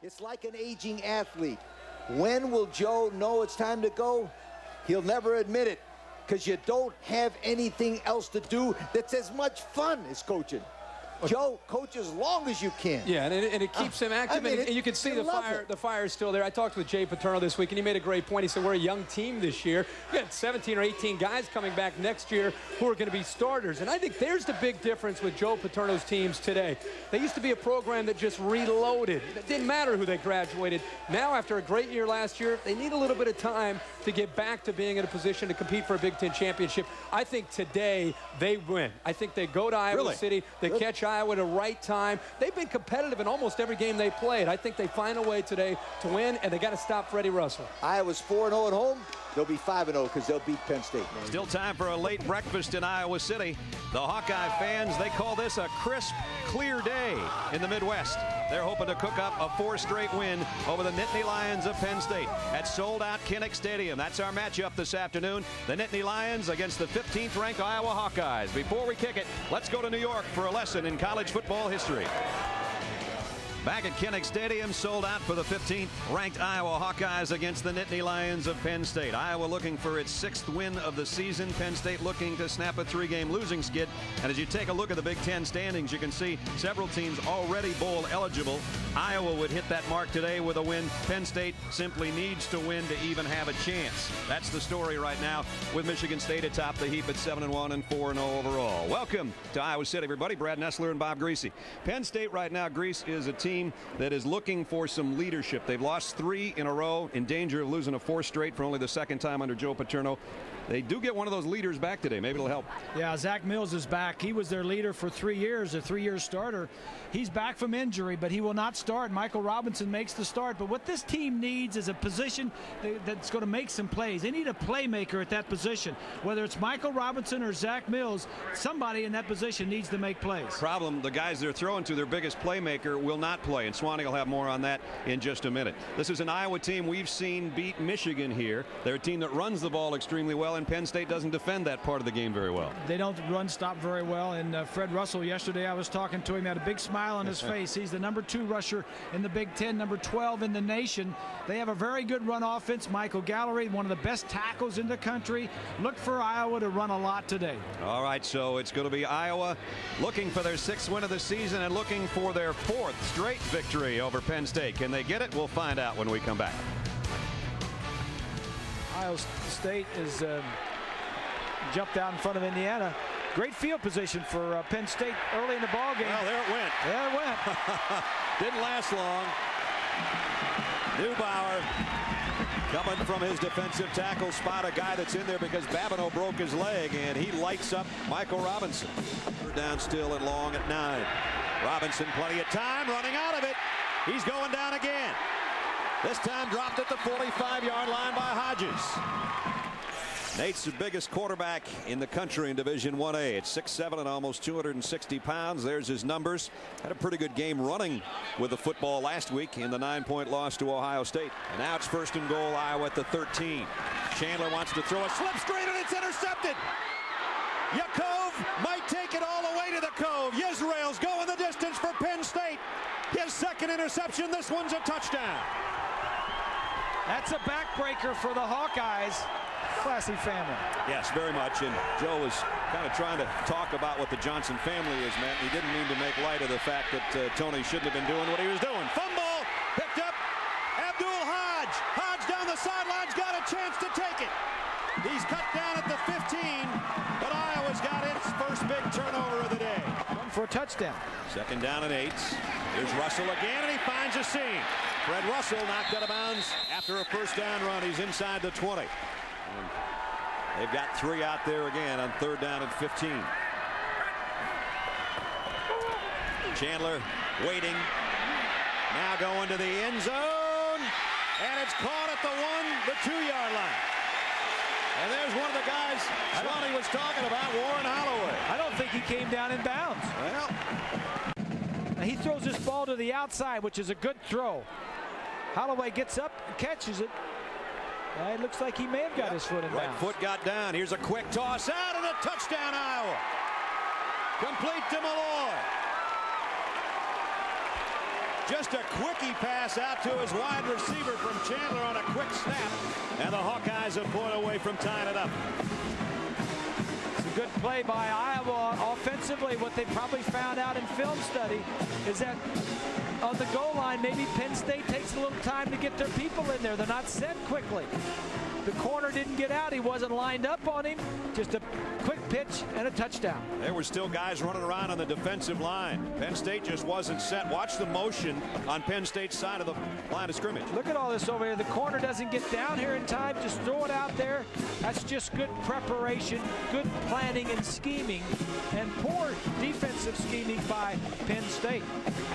It's like an aging athlete. When will Joe know it's time to go? He'll never admit it, because you don't have anything else to do that's as much fun as coaching. Joe, coach as long as you can. Yeah, and it keeps him active, and you can see the fire is still there. I talked with Jay Paterno this week, and he made a great point. He said, we're a young team this year. We got 17 or 18 guys coming back next year who are going to be starters, and I think there's the big difference with Joe Paterno's teams today. They used to be a program that just reloaded. It didn't matter who they graduated. Now, after a great year last year, they need a little bit of time to get back to being in a position to compete for a Big Ten championship. I think today they win. I think they go to Iowa City, they catch Iowa at the right time. They've been competitive in almost every game they played. I think they find a way today to win, and they got to stop Freddie Russell. Iowa's 4-0 at home. They'll be 5-0 because they'll beat Penn State. Still time for a late breakfast in Iowa City. The Hawkeye fans, they call this a crisp, clear day in the Midwest. They're hoping to cook up a 4th straight win over the Nittany Lions of Penn State at sold-out Kinnick Stadium. That's our matchup this afternoon. The Nittany Lions against the 15th ranked Iowa Hawkeyes. Before we kick it, let's go to New York for a lesson in college football history. Back at Kinnick Stadium, sold out for the 15th ranked Iowa Hawkeyes against the Nittany Lions of Penn State. Iowa looking for its 6th win of the season. Penn State looking to snap a 3-game losing skid. And as you take a look at the Big Ten standings, you can see several teams already bowl eligible. Iowa would hit that mark today with a win. Penn State simply needs to win to even have a chance. That's the story right now, with Michigan State atop the heap at 7-1 and 4-0 overall. Welcome to Iowa City, everybody. Brad Nessler and Bob Greasy. Penn State right now, Grease, is a team that is looking for some leadership. They've lost 3 in a row, in danger of losing a 4th straight for only the 2nd time under Joe Paterno. They do get one of those leaders back today. Maybe it'll help. Yeah, Zach Mills is back. He was their leader for 3 years, a 3-year starter. He's back from injury, but he will not start. Michael Robinson makes the start. But what this team needs is a position that's going to make some plays. They need a playmaker at that position. Whether it's Michael Robinson or Zach Mills, somebody in that position needs to make plays. Problem, the guys they're throwing to, their biggest playmaker, will not play. And Swanee will have more on that in just a minute. This is an Iowa team we've seen beat Michigan here. They're a team that runs the ball extremely well, and Penn State doesn't defend that part of the game very well. They don't run stop very well. And Fred Russell, yesterday I was talking to him, had a big smile on his face. He's the number 2 rusher in the Big Ten, number 12 in the nation. They have a very good run offense. Michael Gallery, one of the best tackles in the country. Look for Iowa to run a lot today. All right, so it's going to be Iowa looking for their 6th win of the season and looking for their 4th straight victory over Penn State. Can they get it? We'll find out when we come back. Iowa State is jumped out in front of Indiana. Great field position for Penn State early in the ball game. Well, there it went. There it went. Didn't last long. Neubauer coming from his defensive tackle spot, a guy that's in there because Babineau broke his leg, and he lights up Michael Robinson. Down still and long at 9. Robinson, plenty of time, running out of it. He's going down again. This time dropped at the 45-yard line by Hodges. Nate's the biggest quarterback in the country in Division 1A. It's 6'7" and almost 260 pounds. There's his numbers. Had a pretty good game running with the football last week in the 9-point loss to Ohio State. And now it's 1st and goal, Iowa at the 13. Chandler wants to throw a slip screen, and it's intercepted. Yakov might take it all the way to the Cove. Yisrael's going the distance for Penn State. His 2nd interception. This one's a touchdown. That's a backbreaker for the Hawkeyes. Classy family. Yes, very much. And Joe was kind of trying to talk about what the Johnson family has meant. He didn't mean to make light of the fact that Tony shouldn't have been doing what he was doing. Fumble picked up. Abdul Hodge. Hodge down the sidelines, got a chance to take it. He's cut down at the 15, but Iowa's got its first big turnover of the day. One for a touchdown. 2nd down and 8. Here's Russell again, and he finds a seam. Fred Russell knocked out of bounds after a 1st down run. He's inside the 20. And they've got 3 out there again on 3rd down and 15. Chandler waiting. Now going to the end zone. And it's caught at the 2-yard line. And there's one of the guys Swanee was talking about, Warren Holloway. I don't think he came down in bounds. Well, now he throws this ball to the outside, which is a good throw. Holloway gets up and catches it. It looks like he may have got his foot in bounds. Right foot got down. Here's a quick toss out and a touchdown, Iowa. Complete to Malloy. Just a quickie pass out to his wide receiver from Chandler on a quick snap. And the Hawkeyes a point away from tying it up. It's a good play by Iowa offensively. What they probably found out in film study is that on the goal line, maybe Penn State takes a little time to get their people in there. They're not set quickly. The corner didn't get out. He wasn't lined up on him. Just a quick pitch and a touchdown. There were still guys running around on the defensive line. Penn State just wasn't set. Watch the motion on Penn State's side of the line of scrimmage. Look at all this over here. The corner doesn't get down here in time. Just throw it out there. That's just good preparation, good planning and scheming, and poor defensive scheming by Penn State.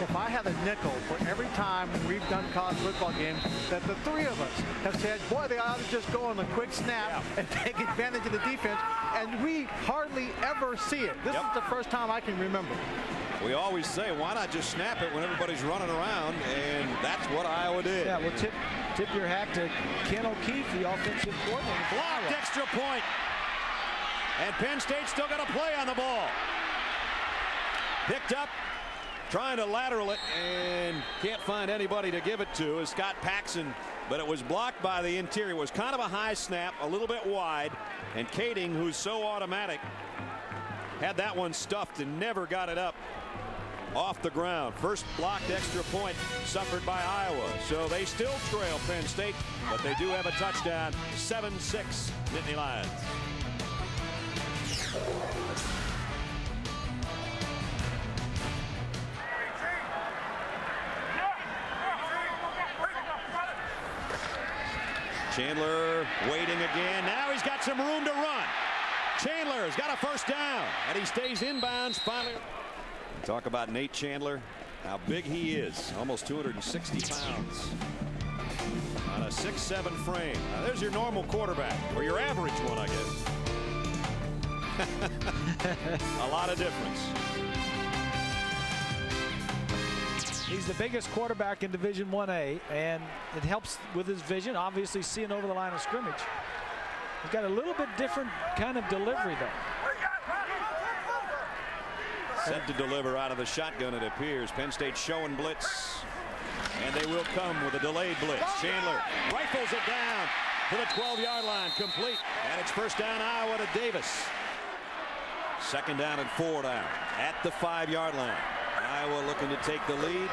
If I had a nickel for every time we've done college football games that the three of us have said, boy, they ought to just go on a quick snap and take advantage of the defense, and we hardly ever see it. This is the first time I can remember. We always say, why not just snap it when everybody's running around, and that's what Iowa did. Yeah, well, tip your hat to Ken O'Keefe, the offensive coordinator. Blocked, extra point. And Penn State still got a play on the ball. Picked up, trying to lateral it, and can't find anybody to give it to is Scott Paxson, but it was blocked by the interior. It was kind of a high snap, a little bit wide, and Kading, who's so automatic, had that one stuffed and never got it up off the ground. First blocked extra point suffered by Iowa. So they still trail Penn State, but they do have a touchdown. 7-6 Nittany Lions. Chandler waiting again. Now he's got some room to run. Chandler's got a first down, and he stays inbounds finally. Talk about Nate Chandler, how big he is, almost 260 pounds on a 6'7" frame. Now, there's your normal quarterback, or your average one, I guess. A lot of difference. He's the biggest quarterback in Division 1A, and it helps with his vision, obviously seeing over the line of scrimmage. He's got a little bit different kind of delivery, though. Set to deliver out of the shotgun, it appears. Penn State showing blitz, and they will come with a delayed blitz. Chandler rifles it down to the 12-yard line, complete, and it's first down Iowa to Davis. Second down and 4 down at the 5-yard line. Iowa looking to take the lead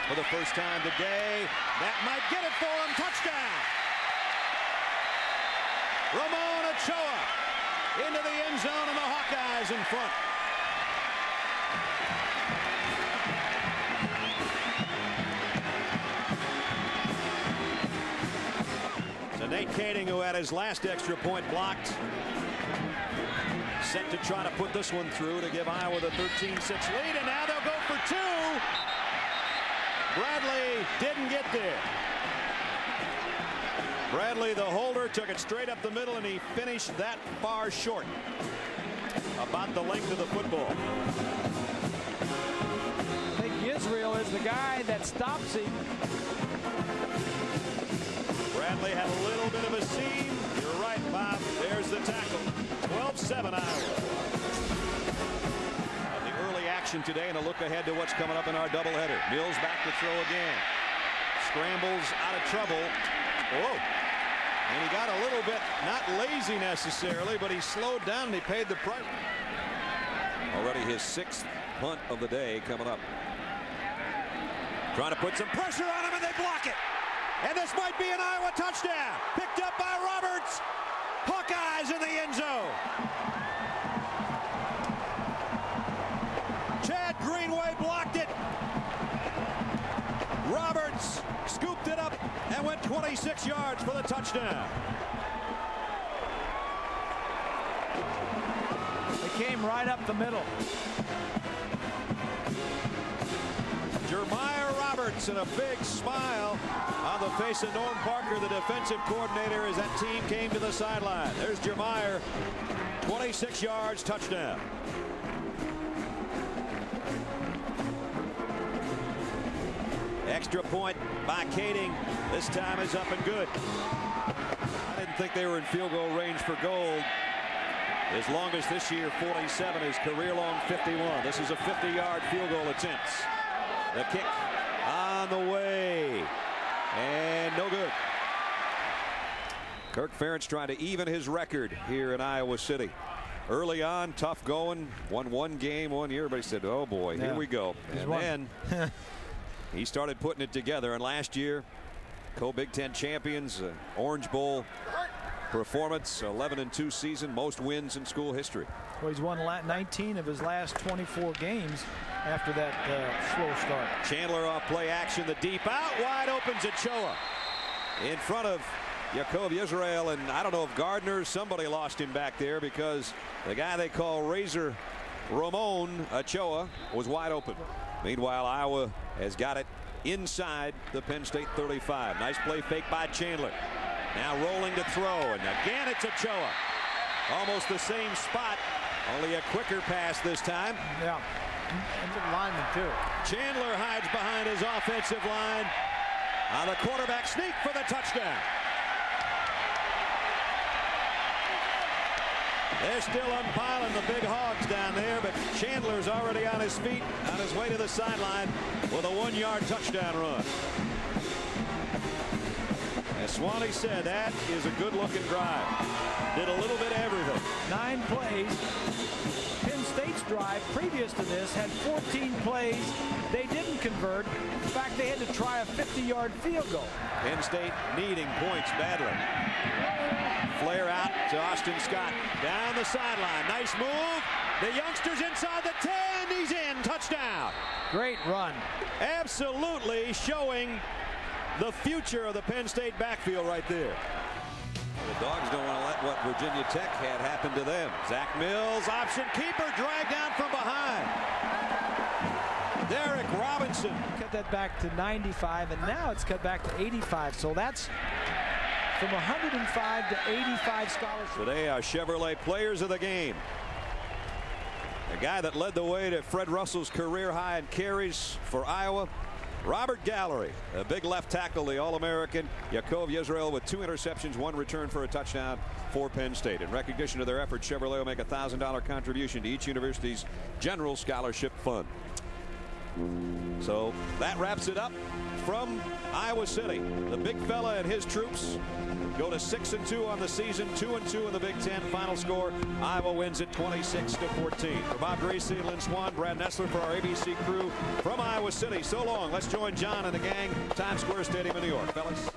for the first time today. That might get it for him. Touchdown! Ramon Ochoa into the end zone, and the Hawkeyes in front. So Nate Kading, who had his last extra point blocked, set to try to put this one through to give Iowa the 13-6 lead, and now they'll go for 2. Bradley didn't get there. Bradley, the holder, took it straight up the middle, and he finished that far short. About the length of the football. I think Israel is the guy that stops him. Bradley had a little bit of a seam. You're right, Bob. There's the tackle. 12-7 Iowa. The early action today, and a look ahead to what's coming up in our doubleheader. Mills back to throw again. Scrambles out of trouble. Whoa. And he got a little bit, not lazy necessarily, but he slowed down and he paid the price. Already his 6th punt of the day coming up. Trying to put some pressure on him, and they block it. And this might be an Iowa touchdown. Picked up by Roberts. Hawkeyes in the end zone. Chad Greenway blocked it. Roberts scooped it up and went 26 yards for the touchdown. They came right up the middle. Jeremiah Roberts, and a big smile on the face of Norm Parker, the defensive coordinator, as that team came to the sideline. There's Jeremiah, 26 yards, touchdown. Extra point by Kading. This time is up and good. I didn't think they were in field goal range for gold. His longest this year, 47, his career long 51. This is a 50-yard field goal attempt. The kick on the way. And no good. Kirk Ferentz trying to even his record here in Iowa City. Early on, tough going. Won one game one year. Everybody said, oh boy, here we go. And then he started putting it together. And last year, co-Big Ten champions, Orange Bowl performance, 11-2 season, most wins in school history. Well, he's won 19 of his last 24 games after that slow start. Chandler off play action, the deep out, wide opens Ochoa in front of Yaakov Yisrael, and I don't know if Gardner or somebody lost him back there, because the guy they call Razor Ramon Ochoa was wide open. Meanwhile, Iowa has got it inside the Penn State 35. Nice play fake by Chandler. Now rolling to throw, and again it's Ochoa. Almost the same spot, only a quicker pass this time. Yeah, and the lineman too. Chandler hides behind his offensive line on the quarterback sneak for the touchdown. They're still unpiling the big hogs down there, but Chandler's already on his feet, on his way to the sideline with a 1-yard touchdown run. As Swanee said, that is a good-looking drive. Did a little bit of everything. 9 plays. Penn State's drive previous to this had 14 plays. They didn't convert. In fact, they had to try a 50-yard field goal. Penn State needing points badly. Flare out to Austin Scott. Down the sideline. Nice move. The youngster's inside the 10. He's in. Touchdown. Great run. Absolutely showing the future of the Penn State backfield right there. The Dogs don't want to let what Virginia Tech had happen to them. Zach Mills, option keeper, dragged down from behind. Derek Robinson. Cut that back to 95, and now it's cut back to 85. So that's from 105 to 85 scholarship. Today, our Chevrolet players of the game. The guy that led the way to Fred Russell's career high in carries for Iowa, Robert Gallery, a big left tackle, the All-American. Yaakov Yisrael with 2 interceptions, 1 return for a touchdown for Penn State. In recognition of their efforts, Chevrolet will make a $1,000 contribution to each university's general scholarship fund. So that wraps it up from Iowa City. The big fella and his troops go to 6-2 on the season, 2-2 in the Big Ten. Final score, Iowa wins it 26-14. For Bob Gracie, Lynn Swan, Brad Nessler, for our ABC crew from Iowa City. So long. Let's join John and the gang, Times Square Stadium in New York, fellas.